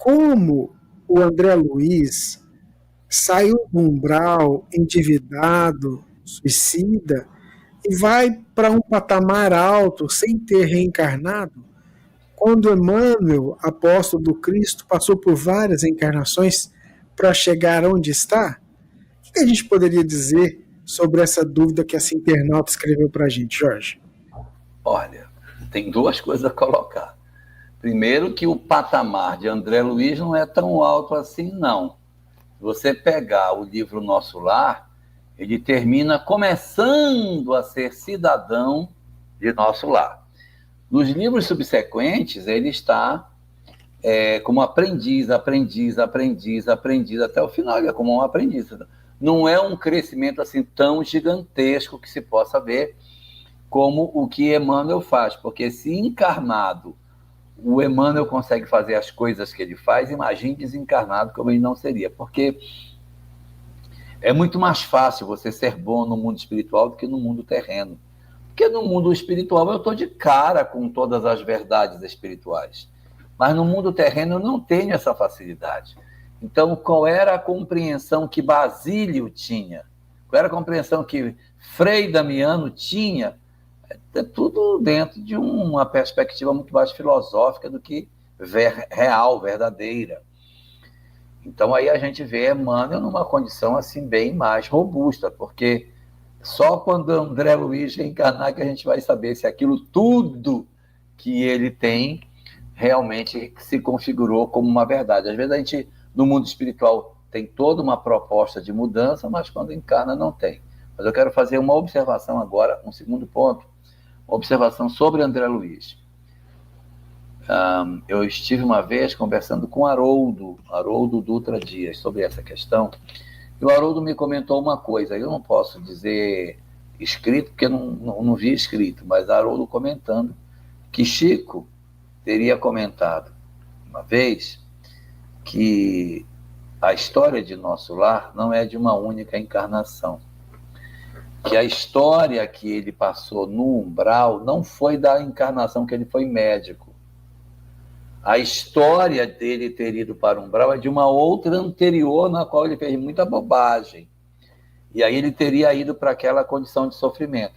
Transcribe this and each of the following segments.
como o André Luiz saiu do umbral, endividado, suicida, e vai para um patamar alto sem ter reencarnado, quando Emmanuel, apóstolo do Cristo, passou por várias encarnações para chegar onde está? O que a gente poderia dizer sobre essa dúvida que essa internauta escreveu para a gente, Jorge? Olha, tem duas coisas a colocar. Primeiro, que o patamar de André Luiz não é tão alto assim, não. Se você pegar o livro Nosso Lar, ele termina começando a ser cidadão de Nosso Lar. Nos livros subsequentes, ele está como aprendiz, até o final, ele é como um aprendiz. Não é um crescimento assim tão gigantesco que se possa ver como o que Emmanuel faz, porque se encarnado o Emmanuel consegue fazer as coisas que ele faz, imagine desencarnado como ele não seria, porque é muito mais fácil você ser bom no mundo espiritual do que no mundo terreno. Porque no mundo espiritual eu estou de cara com todas as verdades espirituais, mas no mundo terreno eu não tenho essa facilidade. Então, qual era a compreensão que Basílio tinha? Qual era a compreensão que Frei Damiano tinha? É tudo dentro de uma perspectiva muito mais filosófica do que real, verdadeira. Então aí a gente vê Emmanuel numa condição assim bem mais robusta, porque só quando André Luiz reencarnar que a gente vai saber se aquilo tudo que ele tem realmente se configurou como uma verdade. Às vezes a gente, no mundo espiritual, tem toda uma proposta de mudança, mas quando encarna não tem. Mas eu quero fazer uma observação agora, um segundo ponto, observação sobre André Luiz. Eu estive uma vez conversando com Haroldo Dutra Dias, sobre essa questão, e o Haroldo me comentou uma coisa, eu não posso dizer escrito, porque eu não vi escrito, mas Haroldo comentando que Chico teria comentado uma vez que a história de Nosso Lar não é de uma única encarnação, que a história que ele passou no umbral não foi da encarnação que ele foi médico. A história dele ter ido para o umbral é de uma outra anterior, na qual ele fez muita bobagem. E aí ele teria ido para aquela condição de sofrimento.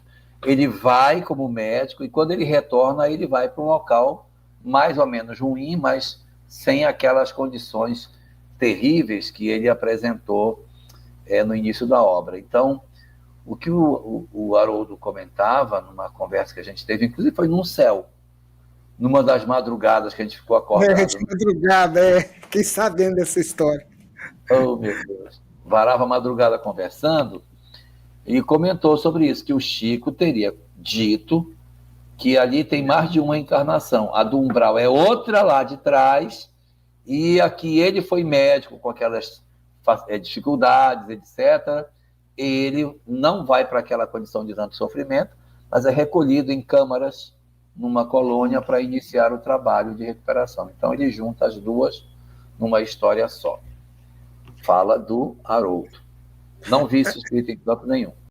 Ele vai como médico, e quando ele retorna, ele vai para um local mais ou menos ruim, mas sem aquelas condições terríveis que ele apresentou no início da obra. Então, o que o Haroldo comentava numa conversa que a gente teve, inclusive foi num céu, numa das madrugadas que a gente ficou acordado. De madrugada, fiquei sabendo dessa história. Oh, meu Deus. Varava a madrugada conversando e comentou sobre isso, que o Chico teria dito que ali tem mais de uma encarnação. A do umbral é outra lá de trás, e aqui ele foi médico com aquelas dificuldades, etc., ele não vai para aquela condição de tanto sofrimento, mas é recolhido em câmaras numa colônia para iniciar o trabalho de recuperação. Então ele junta as duas numa história só. Fala do Haroldo. Não vi isso escrito em canto nenhum.